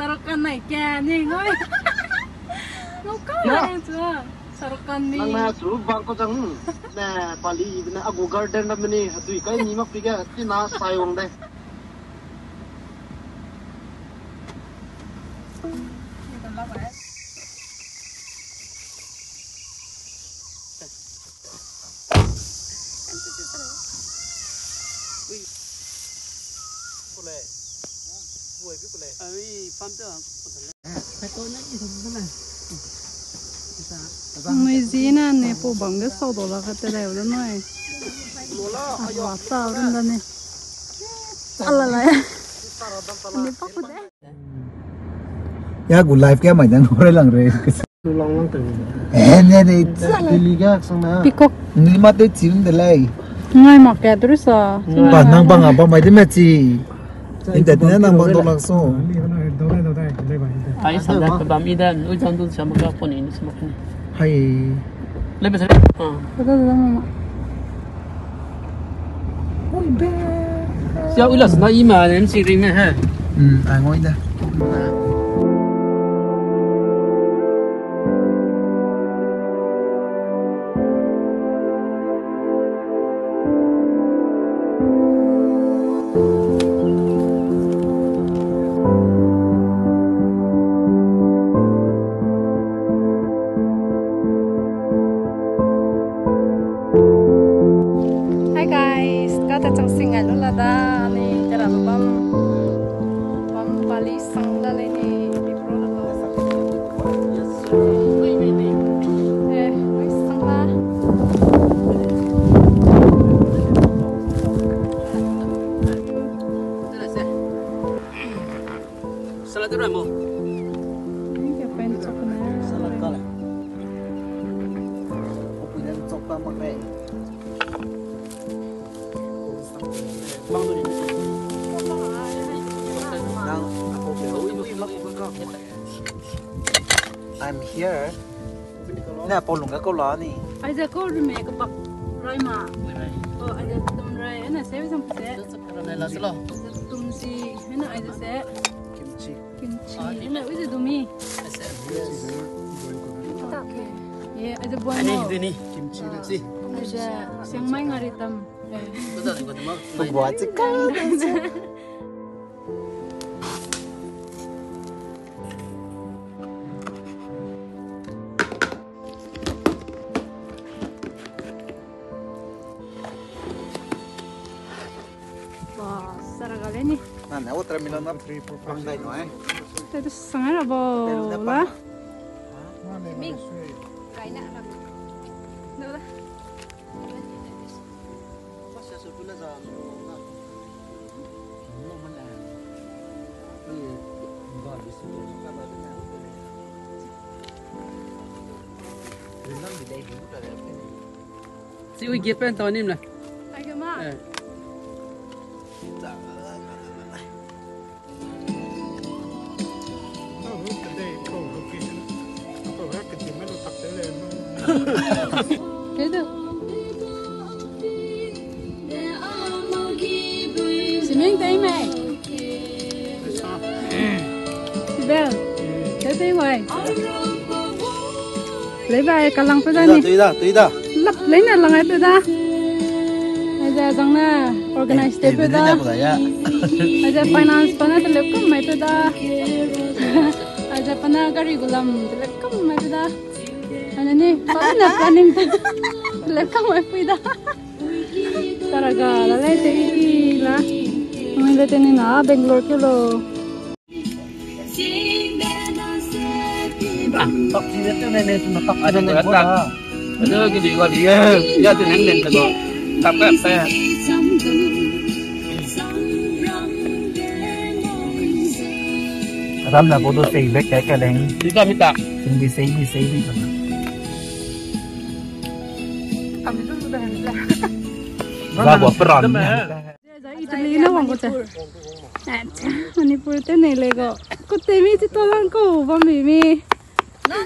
Sarokan naik kene ngoi. Nuka lah tu. Sarokan ni. Nang na tu bangko jang na pali na agu garden na meni hatu kai ni mak piga ti na sayong dai. Người gì nè, nè bộ bằng cái sầu đó là cái tê đều đó nói, hóa sao lên đây nè, sao lại, nè bắt cô đấy. Ya gue live kayak macam orang lang re. Tulang lang tu. Nè đi. Liga sang na. Pikok. Ni mati cium delay. Ngay mặc cái terus à. Nang bang apa macam macam. Ini tadi nang bang tu langsung. Ay sana pabamidan, ujan tu sama kapon ini semua ni. Hai. Lebih sering. Betul mama. Siapa ulas na ima ni mesti ringnya ha. Ngồi dah. Salat dulu mo. Ini apa yang cok na? Salat kau lah. Aku punya cok tak makai. Bang tu ni. I'm here. Nah, polong ke KOLAR ni? Aja kau rumah ke bak Raima. Oh, aja tum Rai. Ana saya bisa putih. Kerana lah selo. Tum si, ana aja saya. Kimchi. Kimchi. Ana aja dumi. Okay. Ya, aja buat. Ini ni. Kimchi. Si. Aja siang mai ngaritam. Betul ni betul. Buat cekal. Wah, saragale ni. Nah, outra milona pangday no eh. Terus sangat apa lah? Ming, kain nak apa? Dah lah. Pasal sebulan dah. Mana? Ni enggak bisa kan ada ni. Renang di dalam itu dah ada. Si ui gipen tahun ni lah. Agak mah. Gitu. Si Ming thấy mày. Si Bell. Thấy ngoài. Lấy bài cả lăng phải ra đi. Tùy đó. Lắp lấy này lăng ấy phải ra. Bây giờ rằng là organize tới phải ra. Bây giờ finance phải ra thì lấy có mấy phải ra. aja pana gari gulam telekam mai dah. Ana ni, pana planning telekam mai pida. Taraga la le te la. Mai le te ni na Bangalore ke lo. Tóc chi tiết này này nó tóc ở đây này quá đó. Ada cái gì gọi dia, dia tu nang nang tu. Tak apa apa. Ram là bộ đôi cái cái lên Kita minta. từng bị xây đi rồi. Kami tu sudah hendak. Ra bộ peran. Italy na wang ko cha. Manipur te nei lego. Ko te mi ti to lang ko ba mi mi. No.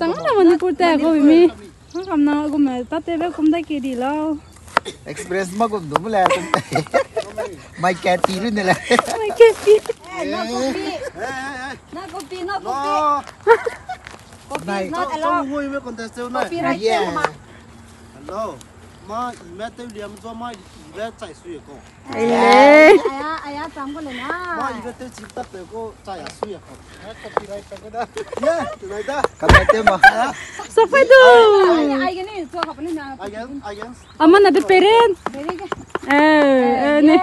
Chẳng là Manipur te ko mi. Không cầm nào ko mà ta te be kom dai ki di lo. Express mà cũng đúng là mai kẹt tí luôn này là. Mai ke pi. Na kopi. Này trong vui với con tê siêu này. Hello. Mà mẹ tôi liếm cho mà về chạy suy cô. Aya chăm có lên à. Mà về tôi chỉ tập được cô chạy suy cô. Copyright cái đó. Yeah, từ này đó. cầm lại thêm mà. Sao phải tu? Ai cái này cho học lên nào. Again. Aman ada parent. Very good. Ni.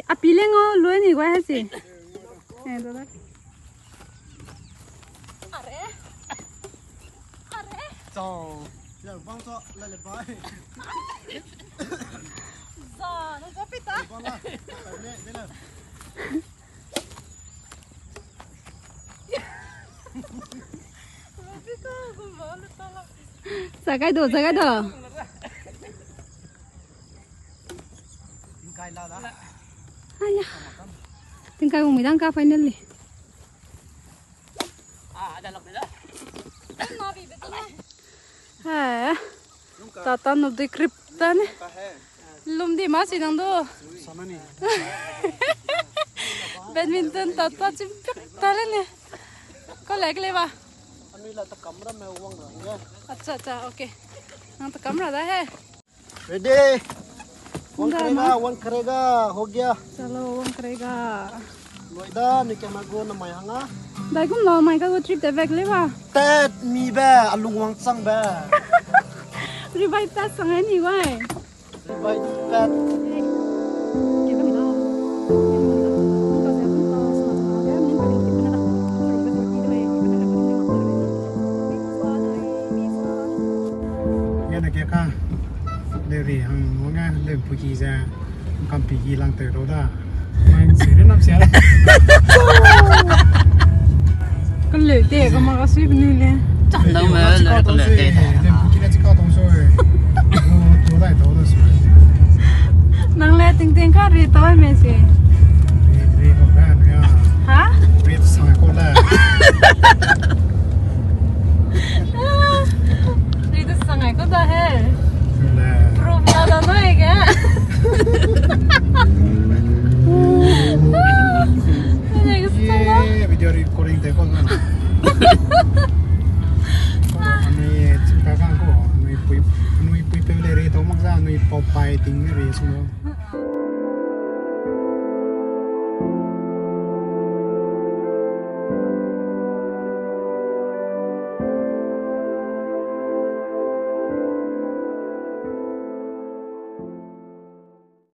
Api lengo luar ni gua hasi. Tu dah. Chào. Giờ vâng cho lại lại bài. Giờ nó có pita. Vâng là. Đây là. Sagai do. Cái là đó. Ayah. Tingkai umi dang ka finally. Ada lok dah. Nó bị betul. Ha. Tata no de kripta ne. Lum di masih nang do. Sama nih. Badminton tata chimpik tale ne. Ko leg le ba. Anh là ta camera में उवंग रहा है. अच्छा okay. Nang ta camera dah hai. Ready. One करेगा हो गया. Chalo one करेगा. Noida ni ke mago na mai hanga. Dai kum lo mai ka go trip te vek le ba. Tet mi ba alung wang sang ba. Revive ta sang ni wai. Bai tet. Kia ka le ri hang nga le puji ra kam pi gi lang te ro da mai se re nam sia Con lưỡi tê có mà có suy bên này nè. Đâu mà lại con lợn tê. le puji la chi ka tong so e to dai to da so Nang le ting ka ri toi me se. re ko ba ya Ha? re sa ko la Ri tu sangai ko da he. la Prove na da noi ke. Này cái sao video recording te ko na ani chi ka kan ko nui pui pe le re to mak ra nui pop pai ting re so